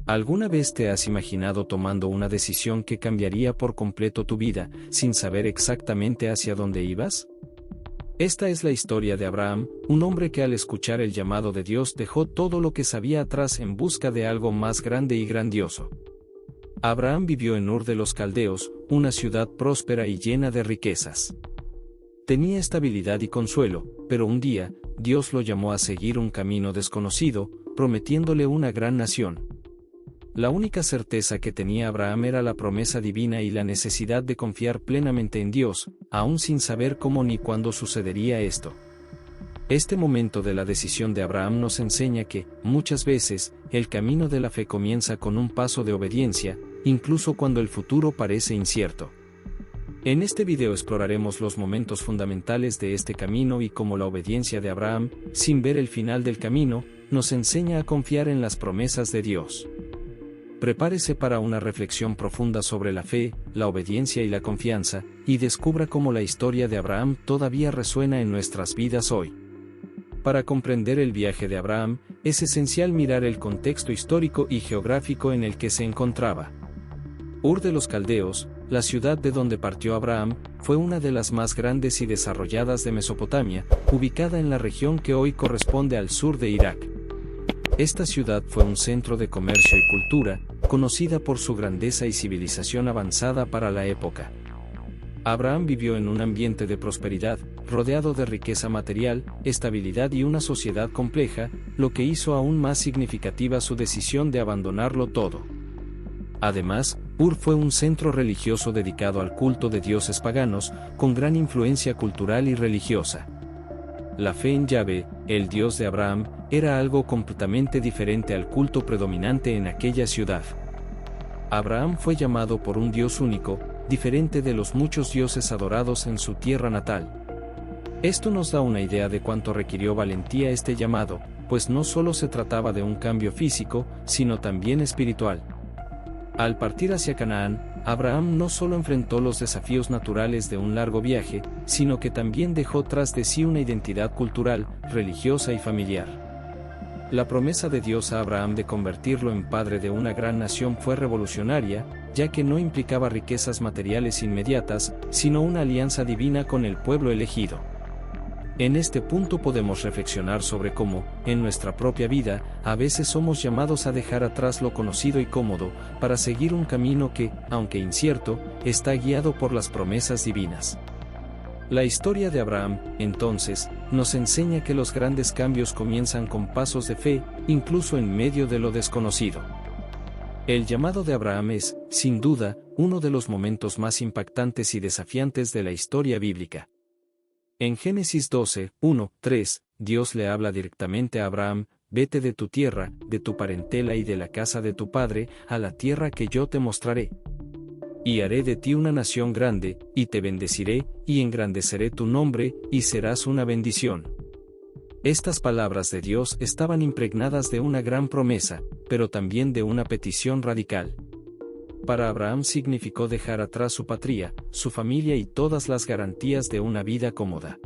¿Alguna vez te has imaginado tomando una decisión que cambiaría por completo tu vida, sin saber exactamente hacia dónde ibas? Esta es la historia de Abraham, un hombre que al escuchar el llamado de Dios dejó todo lo que sabía atrás en busca de algo más grande y grandioso. Abraham vivió en Ur de los Caldeos, una ciudad próspera y llena de riquezas. Tenía estabilidad y consuelo, pero un día, Dios lo llamó a seguir un camino desconocido, prometiéndole una gran nación. La única certeza que tenía Abraham era la promesa divina y la necesidad de confiar plenamente en Dios, aún sin saber cómo ni cuándo sucedería esto. Este momento de la decisión de Abraham nos enseña que, muchas veces, el camino de la fe comienza con un paso de obediencia, incluso cuando el futuro parece incierto. En este video exploraremos los momentos fundamentales de este camino y cómo la obediencia de Abraham, sin ver el final del camino, nos enseña a confiar en las promesas de Dios. Prepárese para una reflexión profunda sobre la fe, la obediencia y la confianza, y descubra cómo la historia de Abraham todavía resuena en nuestras vidas hoy. Para comprender el viaje de Abraham, es esencial mirar el contexto histórico y geográfico en el que se encontraba. Ur de los Caldeos, la ciudad de donde partió Abraham, fue una de las más grandes y desarrolladas de Mesopotamia, ubicada en la región que hoy corresponde al sur de Irak. Esta ciudad fue un centro de comercio y cultura, conocida por su grandeza y civilización avanzada para la época. Abraham vivió en un ambiente de prosperidad, rodeado de riqueza material, estabilidad y una sociedad compleja, lo que hizo aún más significativa su decisión de abandonarlo todo. Además, Ur fue un centro religioso dedicado al culto de dioses paganos, con gran influencia cultural y religiosa. La fe en Yahvé, el Dios de Abraham, era algo completamente diferente al culto predominante en aquella ciudad. Abraham fue llamado por un Dios único, diferente de los muchos dioses adorados en su tierra natal. Esto nos da una idea de cuánto requirió valentía este llamado, pues no solo se trataba de un cambio físico, sino también espiritual. Al partir hacia Canaán, Abraham no solo enfrentó los desafíos naturales de un largo viaje, sino que también dejó tras de sí una identidad cultural, religiosa y familiar. La promesa de Dios a Abraham de convertirlo en padre de una gran nación fue revolucionaria, ya que no implicaba riquezas materiales inmediatas, sino una alianza divina con el pueblo elegido. En este punto podemos reflexionar sobre cómo, en nuestra propia vida, a veces somos llamados a dejar atrás lo conocido y cómodo, para seguir un camino que, aunque incierto, está guiado por las promesas divinas. La historia de Abraham, entonces, nos enseña que los grandes cambios comienzan con pasos de fe, incluso en medio de lo desconocido. El llamado de Abraham es, sin duda, uno de los momentos más impactantes y desafiantes de la historia bíblica. En Génesis 12, 1, 3, Dios le habla directamente a Abraham: «Vete de tu tierra, de tu parentela y de la casa de tu padre, a la tierra que yo te mostraré. Y haré de ti una nación grande, y te bendeciré, y engrandeceré tu nombre, y serás una bendición». Estas palabras de Dios estaban impregnadas de una gran promesa, pero también de una petición radical. Para Abraham significó dejar atrás su patria, su familia y todas las garantías de una vida cómoda.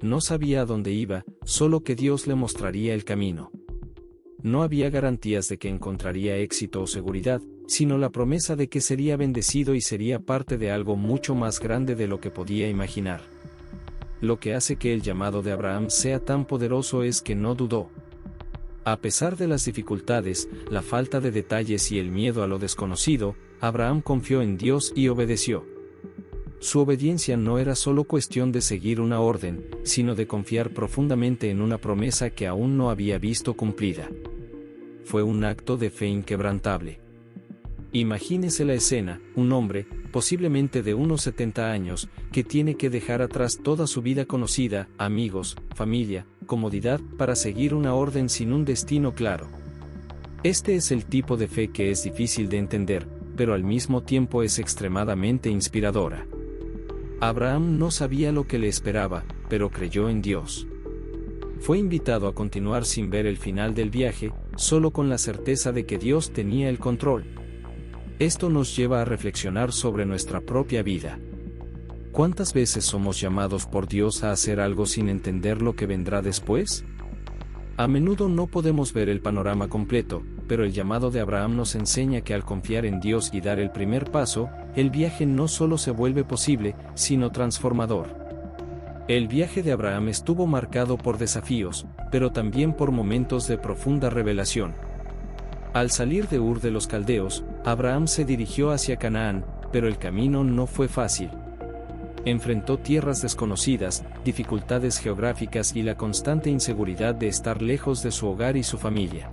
No sabía a dónde iba, solo que Dios le mostraría el camino. No había garantías de que encontraría éxito o seguridad, sino la promesa de que sería bendecido y sería parte de algo mucho más grande de lo que podía imaginar. Lo que hace que el llamado de Abraham sea tan poderoso es que no dudó. A pesar de las dificultades, la falta de detalles y el miedo a lo desconocido, Abraham confió en Dios y obedeció. Su obediencia no era solo cuestión de seguir una orden, sino de confiar profundamente en una promesa que aún no había visto cumplida. Fue un acto de fe inquebrantable. Imagínese la escena: un hombre, posiblemente de unos 70 años, que tiene que dejar atrás toda su vida conocida, amigos, familia, comodidad, para seguir una orden sin un destino claro. Este es el tipo de fe que es difícil de entender, pero al mismo tiempo es extremadamente inspiradora. Abraham no sabía lo que le esperaba, pero creyó en Dios. Fue invitado a continuar sin ver el final del viaje, solo con la certeza de que Dios tenía el control. Esto nos lleva a reflexionar sobre nuestra propia vida. ¿Cuántas veces somos llamados por Dios a hacer algo sin entender lo que vendrá después? A menudo no podemos ver el panorama completo, pero el llamado de Abraham nos enseña que al confiar en Dios y dar el primer paso, el viaje no solo se vuelve posible, sino transformador. El viaje de Abraham estuvo marcado por desafíos, pero también por momentos de profunda revelación. Al salir de Ur de los Caldeos, Abraham se dirigió hacia Canaán, pero el camino no fue fácil. Enfrentó tierras desconocidas, dificultades geográficas y la constante inseguridad de estar lejos de su hogar y su familia.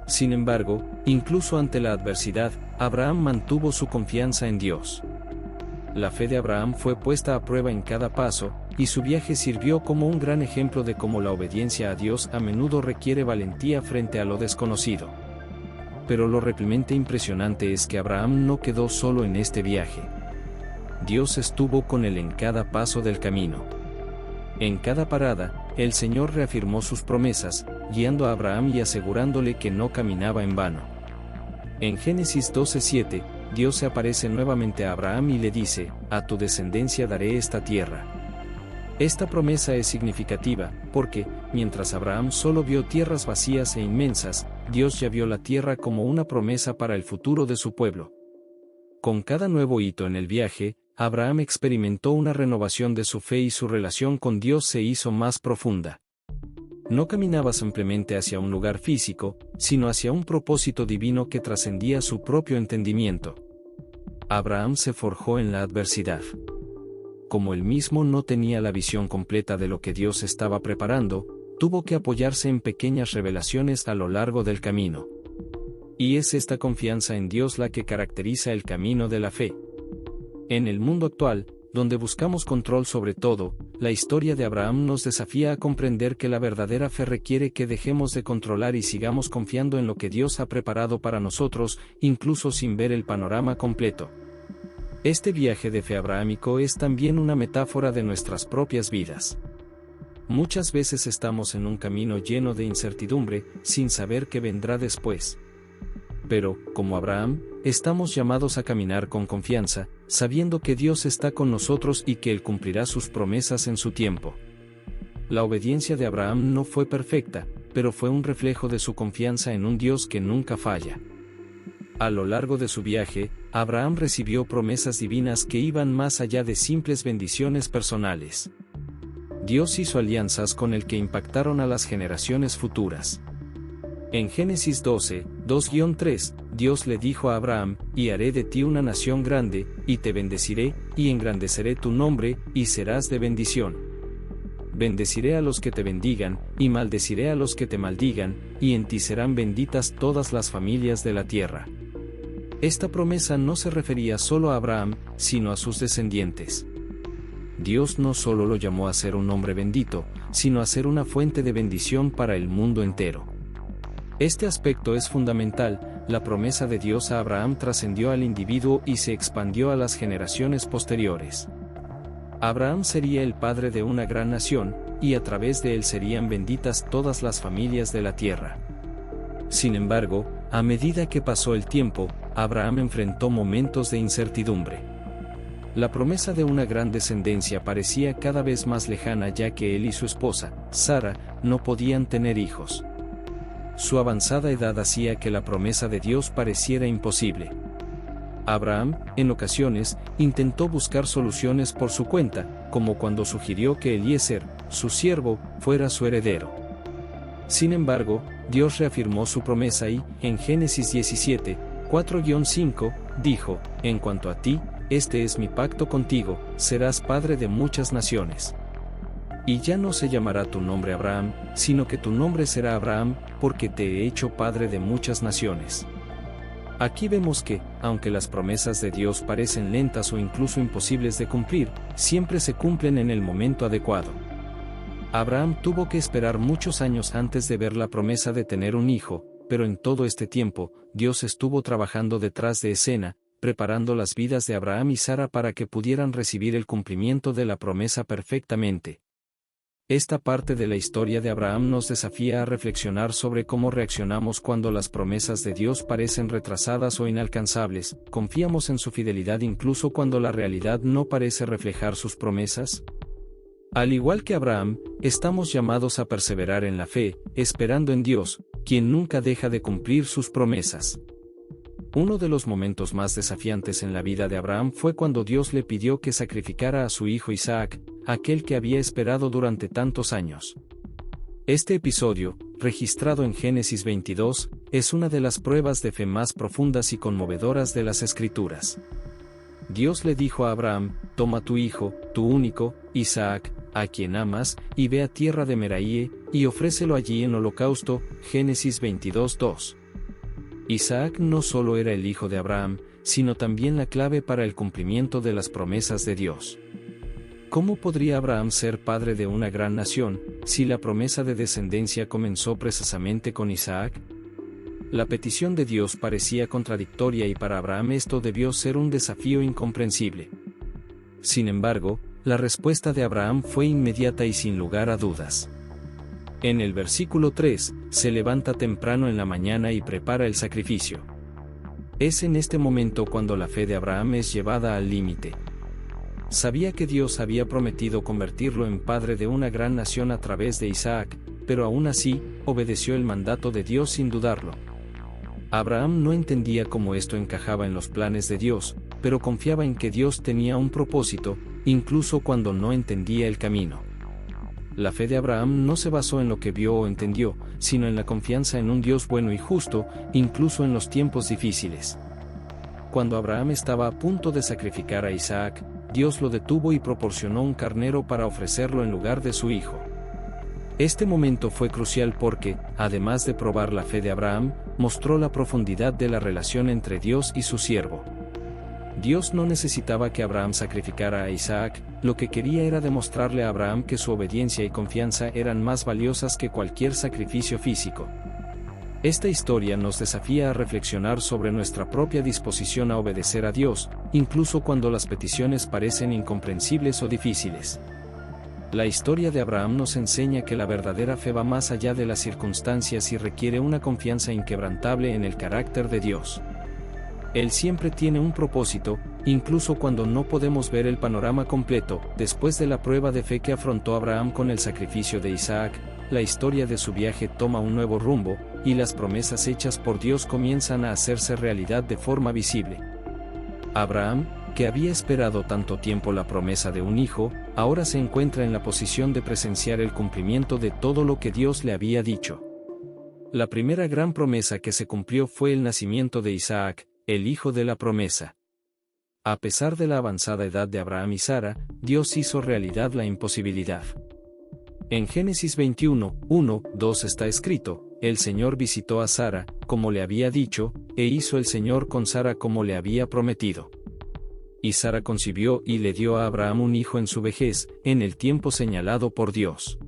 Sin embargo, incluso ante la adversidad, Abraham mantuvo su confianza en Dios. La fe de Abraham fue puesta a prueba en cada paso, y su viaje sirvió como un gran ejemplo de cómo la obediencia a Dios a menudo requiere valentía frente a lo desconocido. Pero lo realmente impresionante es que Abraham no quedó solo en este viaje. Dios estuvo con él en cada paso del camino. En cada parada, el Señor reafirmó sus promesas, guiando a Abraham y asegurándole que no caminaba en vano. En Génesis 12:7, Dios se aparece nuevamente a Abraham y le dice: «A tu descendencia daré esta tierra». Esta promesa es significativa, porque, mientras Abraham solo vio tierras vacías e inmensas, Dios ya vio la tierra como una promesa para el futuro de su pueblo. Con cada nuevo hito en el viaje, Abraham experimentó una renovación de su fe y su relación con Dios se hizo más profunda. No caminaba simplemente hacia un lugar físico, sino hacia un propósito divino que trascendía su propio entendimiento. Abraham se forjó en la adversidad. Como él mismo no tenía la visión completa de lo que Dios estaba preparando, tuvo que apoyarse en pequeñas revelaciones a lo largo del camino. Y es esta confianza en Dios la que caracteriza el camino de la fe. En el mundo actual, donde buscamos control sobre todo, la historia de Abraham nos desafía a comprender que la verdadera fe requiere que dejemos de controlar y sigamos confiando en lo que Dios ha preparado para nosotros, incluso sin ver el panorama completo. Este viaje de fe abrahámico es también una metáfora de nuestras propias vidas. Muchas veces estamos en un camino lleno de incertidumbre, sin saber qué vendrá después. Pero, como Abraham, estamos llamados a caminar con confianza, sabiendo que Dios está con nosotros y que Él cumplirá sus promesas en su tiempo. La obediencia de Abraham no fue perfecta, pero fue un reflejo de su confianza en un Dios que nunca falla. A lo largo de su viaje, Abraham recibió promesas divinas que iban más allá de simples bendiciones personales. Dios hizo alianzas con el que impactaron a las generaciones futuras. En Génesis 12, 2-3, Dios le dijo a Abraham: «Y haré de ti una nación grande, y te bendeciré, y engrandeceré tu nombre, y serás de bendición. Bendeciré a los que te bendigan, y maldeciré a los que te maldigan, y en ti serán benditas todas las familias de la tierra». Esta promesa no se refería solo a Abraham, sino a sus descendientes. Dios no solo lo llamó a ser un hombre bendito, sino a ser una fuente de bendición para el mundo entero. Este aspecto es fundamental. La promesa de Dios a Abraham trascendió al individuo y se expandió a las generaciones posteriores. Abraham sería el padre de una gran nación, y a través de él serían benditas todas las familias de la tierra. Sin embargo, a medida que pasó el tiempo, Abraham enfrentó momentos de incertidumbre. La promesa de una gran descendencia parecía cada vez más lejana, ya que él y su esposa, Sara, no podían tener hijos. Su avanzada edad hacía que la promesa de Dios pareciera imposible. Abraham, en ocasiones, intentó buscar soluciones por su cuenta, como cuando sugirió que Eliezer, su siervo, fuera su heredero. Sin embargo, Dios reafirmó su promesa y, en Génesis 17, 4-5, dijo: «En cuanto a ti, este es mi pacto contigo, serás padre de muchas naciones. Y ya no se llamará tu nombre Abraham, sino que tu nombre será Abraham, porque te he hecho padre de muchas naciones». Aquí vemos que, aunque las promesas de Dios parecen lentas o incluso imposibles de cumplir, siempre se cumplen en el momento adecuado. Abraham tuvo que esperar muchos años antes de ver la promesa de tener un hijo, pero en todo este tiempo, Dios estuvo trabajando detrás de escena, preparando las vidas de Abraham y Sara para que pudieran recibir el cumplimiento de la promesa perfectamente. Esta parte de la historia de Abraham nos desafía a reflexionar sobre cómo reaccionamos cuando las promesas de Dios parecen retrasadas o inalcanzables. ¿Confiamos en su fidelidad incluso cuando la realidad no parece reflejar sus promesas? Al igual que Abraham, estamos llamados a perseverar en la fe, esperando en Dios, quien nunca deja de cumplir sus promesas. Uno de los momentos más desafiantes en la vida de Abraham fue cuando Dios le pidió que sacrificara a su hijo Isaac, aquel que había esperado durante tantos años. Este episodio, registrado en Génesis 22, es una de las pruebas de fe más profundas y conmovedoras de las Escrituras. Dios le dijo a Abraham: toma tu hijo, tu único, Isaac, a quien amas, y ve a tierra de Meraíe, y ofrécelo allí en holocausto. Génesis 22:2. Isaac no solo era el hijo de Abraham, sino también la clave para el cumplimiento de las promesas de Dios. ¿Cómo podría Abraham ser padre de una gran nación, si la promesa de descendencia comenzó precisamente con Isaac? La petición de Dios parecía contradictoria y para Abraham esto debió ser un desafío incomprensible. Sin embargo, la respuesta de Abraham fue inmediata y sin lugar a dudas. En el versículo 3, se levanta temprano en la mañana y prepara el sacrificio. Es en este momento cuando la fe de Abraham es llevada al límite. Sabía que Dios había prometido convertirlo en padre de una gran nación a través de Isaac, pero aún así, obedeció el mandato de Dios sin dudarlo. Abraham no entendía cómo esto encajaba en los planes de Dios, pero confiaba en que Dios tenía un propósito, incluso cuando no entendía el camino. La fe de Abraham no se basó en lo que vio o entendió, sino en la confianza en un Dios bueno y justo, incluso en los tiempos difíciles. Cuando Abraham estaba a punto de sacrificar a Isaac, Dios lo detuvo y proporcionó un carnero para ofrecerlo en lugar de su hijo. Este momento fue crucial porque, además de probar la fe de Abraham, mostró la profundidad de la relación entre Dios y su siervo. Dios no necesitaba que Abraham sacrificara a Isaac, lo que quería era demostrarle a Abraham que su obediencia y confianza eran más valiosas que cualquier sacrificio físico. Esta historia nos desafía a reflexionar sobre nuestra propia disposición a obedecer a Dios, incluso cuando las peticiones parecen incomprensibles o difíciles. La historia de Abraham nos enseña que la verdadera fe va más allá de las circunstancias y requiere una confianza inquebrantable en el carácter de Dios. Él siempre tiene un propósito, incluso cuando no podemos ver el panorama completo. Después de la prueba de fe que afrontó Abraham con el sacrificio de Isaac, la historia de su viaje toma un nuevo rumbo, y las promesas hechas por Dios comienzan a hacerse realidad de forma visible. Abraham, que había esperado tanto tiempo la promesa de un hijo, ahora se encuentra en la posición de presenciar el cumplimiento de todo lo que Dios le había dicho. La primera gran promesa que se cumplió fue el nacimiento de Isaac, el hijo de la promesa. A pesar de la avanzada edad de Abraham y Sara, Dios hizo realidad la imposibilidad. En Génesis 21:1-2 está escrito: el Señor visitó a Sara, como le había dicho, e hizo el Señor con Sara como le había prometido. Y Sara concibió y le dio a Abraham un hijo en su vejez, en el tiempo señalado por Dios.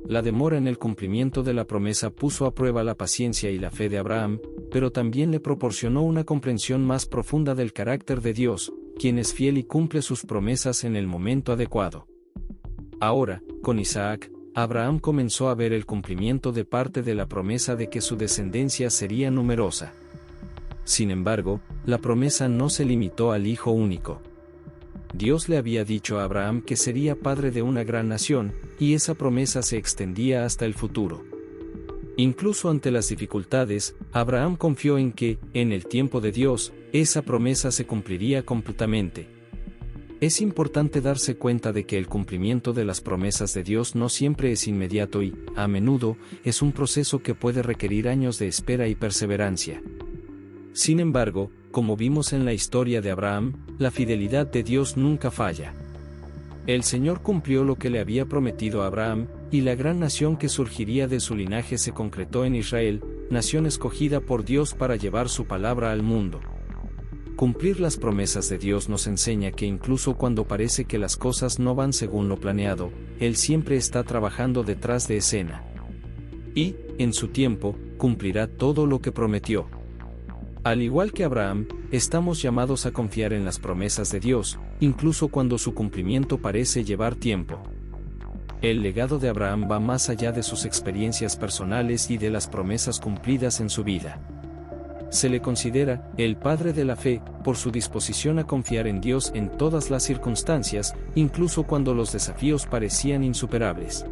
La demora en el cumplimiento de la promesa puso a prueba la paciencia y la fe de Abraham, pero también le proporcionó una comprensión más profunda del carácter de Dios, quien es fiel y cumple sus promesas en el momento adecuado. Ahora, con Isaac, Abraham comenzó a ver el cumplimiento de parte de la promesa de que su descendencia sería numerosa. Sin embargo, la promesa no se limitó al hijo único. Dios le había dicho a Abraham que sería padre de una gran nación, y esa promesa se extendía hasta el futuro. Incluso ante las dificultades, Abraham confió en que, en el tiempo de Dios, esa promesa se cumpliría completamente. Es importante darse cuenta de que el cumplimiento de las promesas de Dios no siempre es inmediato y, a menudo, es un proceso que puede requerir años de espera y perseverancia. Sin embargo, como vimos en la historia de Abraham, la fidelidad de Dios nunca falla. El Señor cumplió lo que le había prometido a Abraham, y la gran nación que surgiría de su linaje se concretó en Israel, nación escogida por Dios para llevar su palabra al mundo. Cumplir las promesas de Dios nos enseña que incluso cuando parece que las cosas no van según lo planeado, Él siempre está trabajando detrás de escena. Y, en su tiempo, cumplirá todo lo que prometió. Al igual que Abraham, estamos llamados a confiar en las promesas de Dios, incluso cuando su cumplimiento parece llevar tiempo. El legado de Abraham va más allá de sus experiencias personales y de las promesas cumplidas en su vida. Se le considera el padre de la fe, por su disposición a confiar en Dios en todas las circunstancias, incluso cuando los desafíos parecían insuperables.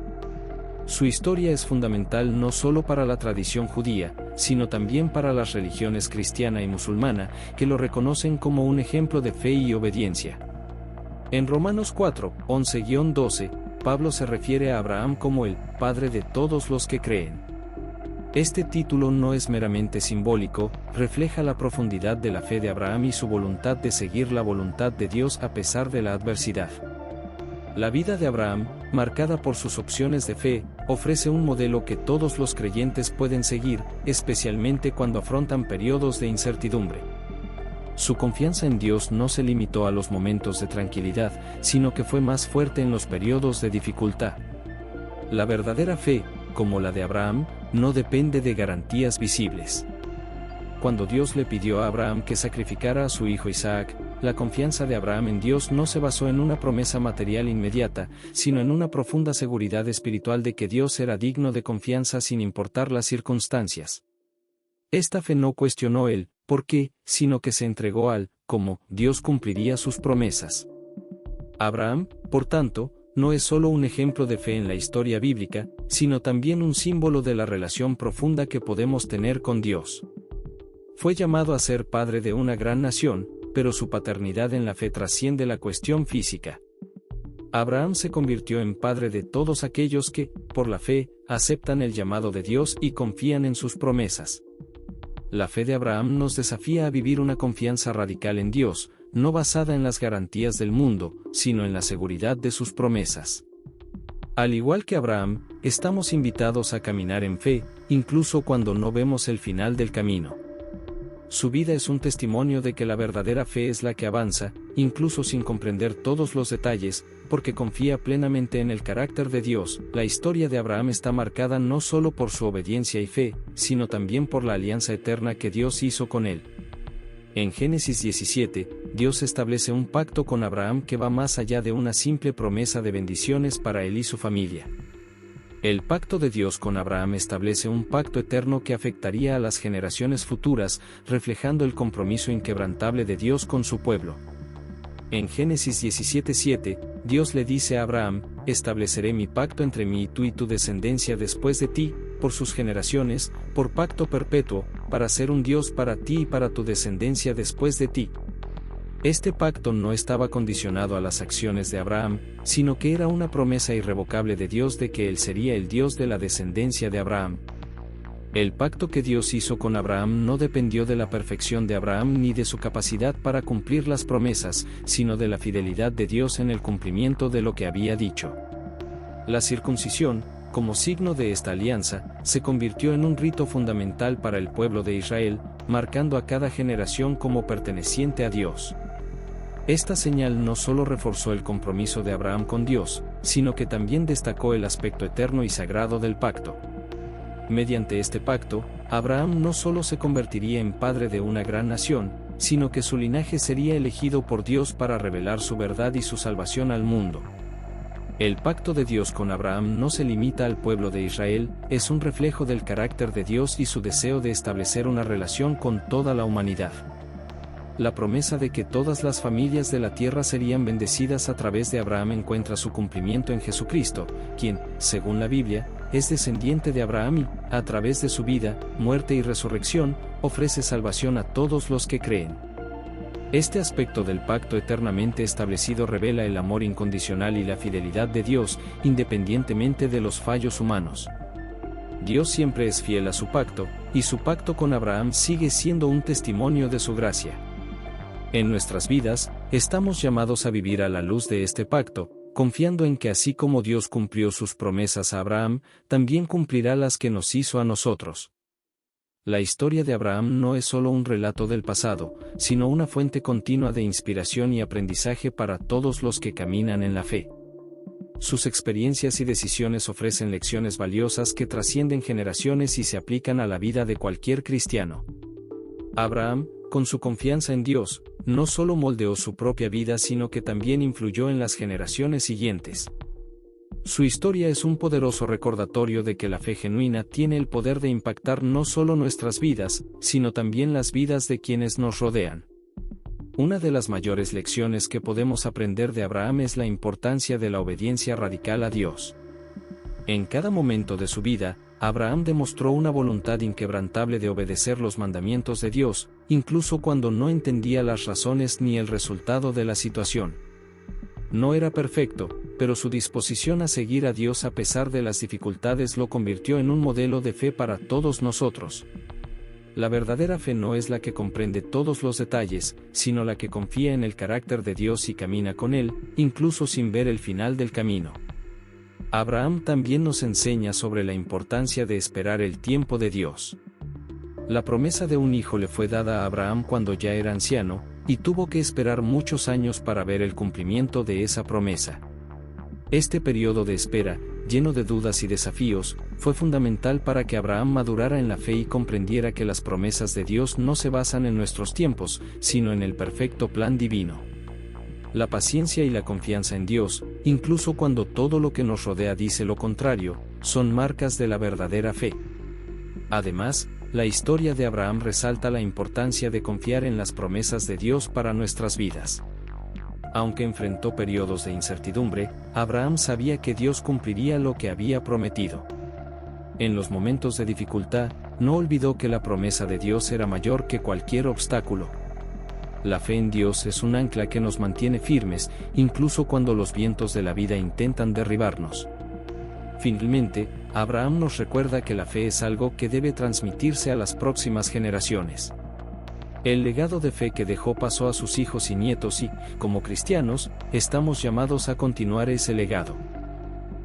Su historia es fundamental no solo para la tradición judía, sino también para las religiones cristiana y musulmana, que lo reconocen como un ejemplo de fe y obediencia. En Romanos 4, 11-12, Pablo se refiere a Abraham como el padre de todos los que creen. Este título no es meramente simbólico, refleja la profundidad de la fe de Abraham y su voluntad de seguir la voluntad de Dios a pesar de la adversidad. La vida de Abraham, marcada por sus opciones de fe, ofrece un modelo que todos los creyentes pueden seguir, especialmente cuando afrontan periodos de incertidumbre. Su confianza en Dios no se limitó a los momentos de tranquilidad, sino que fue más fuerte en los periodos de dificultad. La verdadera fe, como la de Abraham, no depende de garantías visibles. Cuando Dios le pidió a Abraham que sacrificara a su hijo Isaac, la confianza de Abraham en Dios no se basó en una promesa material inmediata, sino en una profunda seguridad espiritual de que Dios era digno de confianza sin importar las circunstancias. Esta fe no cuestionó el por qué, sino que se entregó al cómo Dios cumpliría sus promesas. Abraham, por tanto, no es solo un ejemplo de fe en la historia bíblica, sino también un símbolo de la relación profunda que podemos tener con Dios. Fue llamado a ser padre de una gran nación, pero su paternidad en la fe trasciende la cuestión física. Abraham se convirtió en padre de todos aquellos que, por la fe, aceptan el llamado de Dios y confían en sus promesas. La fe de Abraham nos desafía a vivir una confianza radical en Dios, no basada en las garantías del mundo, sino en la seguridad de sus promesas. Al igual que Abraham, estamos invitados a caminar en fe, incluso cuando no vemos el final del camino. Su vida es un testimonio de que la verdadera fe es la que avanza, incluso sin comprender todos los detalles, porque confía plenamente en el carácter de Dios. La historia de Abraham está marcada no solo por su obediencia y fe, sino también por la alianza eterna que Dios hizo con él. En Génesis 17, Dios establece un pacto con Abraham que va más allá de una simple promesa de bendiciones para él y su familia. El pacto de Dios con Abraham establece un pacto eterno que afectaría a las generaciones futuras, reflejando el compromiso inquebrantable de Dios con su pueblo. En Génesis 17:7, Dios le dice a Abraham: estableceré mi pacto entre mí y tu descendencia después de ti, por sus generaciones, por pacto perpetuo, para ser un Dios para ti y para tu descendencia después de ti. Este pacto no estaba condicionado a las acciones de Abraham, sino que era una promesa irrevocable de Dios de que él sería el Dios de la descendencia de Abraham. El pacto que Dios hizo con Abraham no dependió de la perfección de Abraham ni de su capacidad para cumplir las promesas, sino de la fidelidad de Dios en el cumplimiento de lo que había dicho. La circuncisión, como signo de esta alianza, se convirtió en un rito fundamental para el pueblo de Israel, marcando a cada generación como perteneciente a Dios. Esta señal no solo reforzó el compromiso de Abraham con Dios, sino que también destacó el aspecto eterno y sagrado del pacto. Mediante este pacto, Abraham no solo se convertiría en padre de una gran nación, sino que su linaje sería elegido por Dios para revelar su verdad y su salvación al mundo. El pacto de Dios con Abraham no se limita al pueblo de Israel, es un reflejo del carácter de Dios y su deseo de establecer una relación con toda la humanidad. La promesa de que todas las familias de la tierra serían bendecidas a través de Abraham encuentra su cumplimiento en Jesucristo, quien, según la Biblia, es descendiente de Abraham y, a través de su vida, muerte y resurrección, ofrece salvación a todos los que creen. Este aspecto del pacto eternamente establecido revela el amor incondicional y la fidelidad de Dios, independientemente de los fallos humanos. Dios siempre es fiel a su pacto, y su pacto con Abraham sigue siendo un testimonio de su gracia. En nuestras vidas, estamos llamados a vivir a la luz de este pacto, confiando en que así como Dios cumplió sus promesas a Abraham, también cumplirá las que nos hizo a nosotros. La historia de Abraham no es solo un relato del pasado, sino una fuente continua de inspiración y aprendizaje para todos los que caminan en la fe. Sus experiencias y decisiones ofrecen lecciones valiosas que trascienden generaciones y se aplican a la vida de cualquier cristiano. Abraham, con su confianza en Dios, no solo moldeó su propia vida sino que también influyó en las generaciones siguientes. Su historia es un poderoso recordatorio de que la fe genuina tiene el poder de impactar no solo nuestras vidas, sino también las vidas de quienes nos rodean. Una de las mayores lecciones que podemos aprender de Abraham es la importancia de la obediencia radical a Dios. En cada momento de su vida, Abraham demostró una voluntad inquebrantable de obedecer los mandamientos de Dios, incluso cuando no entendía las razones ni el resultado de la situación. No era perfecto, pero su disposición a seguir a Dios a pesar de las dificultades lo convirtió en un modelo de fe para todos nosotros. La verdadera fe no es la que comprende todos los detalles, sino la que confía en el carácter de Dios y camina con Él, incluso sin ver el final del camino. Abraham también nos enseña sobre la importancia de esperar el tiempo de Dios. La promesa de un hijo le fue dada a Abraham cuando ya era anciano, y tuvo que esperar muchos años para ver el cumplimiento de esa promesa. Este periodo de espera, lleno de dudas y desafíos, fue fundamental para que Abraham madurara en la fe y comprendiera que las promesas de Dios no se basan en nuestros tiempos, sino en el perfecto plan divino. La paciencia y la confianza en Dios, incluso cuando todo lo que nos rodea dice lo contrario, son marcas de la verdadera fe. Además, la historia de Abraham resalta la importancia de confiar en las promesas de Dios para nuestras vidas. Aunque enfrentó periodos de incertidumbre, Abraham sabía que Dios cumpliría lo que había prometido. En los momentos de dificultad, no olvidó que la promesa de Dios era mayor que cualquier obstáculo. La fe en Dios es un ancla que nos mantiene firmes, incluso cuando los vientos de la vida intentan derribarnos. Finalmente, Abraham nos recuerda que la fe es algo que debe transmitirse a las próximas generaciones. El legado de fe que dejó pasó a sus hijos y nietos y, como cristianos, estamos llamados a continuar ese legado.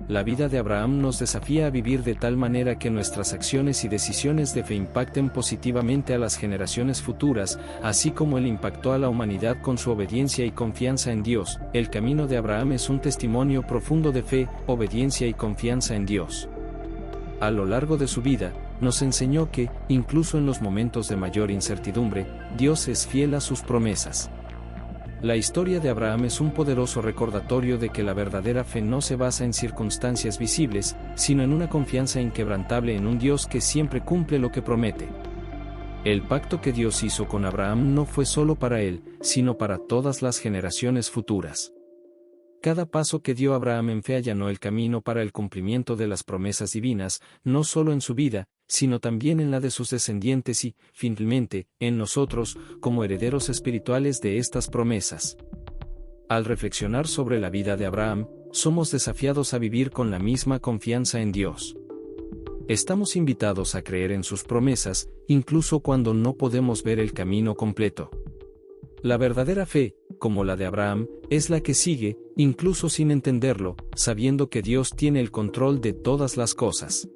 La vida de Abraham nos desafía a vivir de tal manera que nuestras acciones y decisiones de fe impacten positivamente a las generaciones futuras, así como él impactó a la humanidad con su obediencia y confianza en Dios. El camino de Abraham es un testimonio profundo de fe, obediencia y confianza en Dios. A lo largo de su vida, nos enseñó que, incluso en los momentos de mayor incertidumbre, Dios es fiel a sus promesas. La historia de Abraham es un poderoso recordatorio de que la verdadera fe no se basa en circunstancias visibles, sino en una confianza inquebrantable en un Dios que siempre cumple lo que promete. El pacto que Dios hizo con Abraham no fue solo para él, sino para todas las generaciones futuras. Cada paso que dio Abraham en fe allanó el camino para el cumplimiento de las promesas divinas, no solo en su vida, sino también en la de sus descendientes y, finalmente, en nosotros, como herederos espirituales de estas promesas. Al reflexionar sobre la vida de Abraham, somos desafiados a vivir con la misma confianza en Dios. Estamos invitados a creer en sus promesas, incluso cuando no podemos ver el camino completo. La verdadera fe, como la de Abraham, es la que sigue, incluso sin entenderlo, sabiendo que Dios tiene el control de todas las cosas.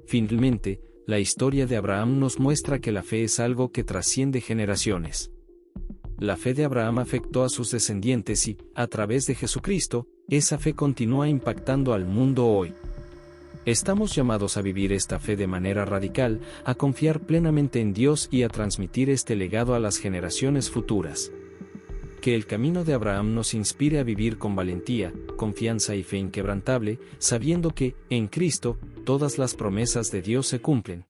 Finalmente, la historia de Abraham nos muestra que la fe es algo que trasciende generaciones. La fe de Abraham afectó a sus descendientes y, a través de Jesucristo, esa fe continúa impactando al mundo hoy. Estamos llamados a vivir esta fe de manera radical, a confiar plenamente en Dios y a transmitir este legado a las generaciones futuras. Que el camino de Abraham nos inspire a vivir con valentía, confianza y fe inquebrantable, sabiendo que, en Cristo, todas las promesas de Dios se cumplen.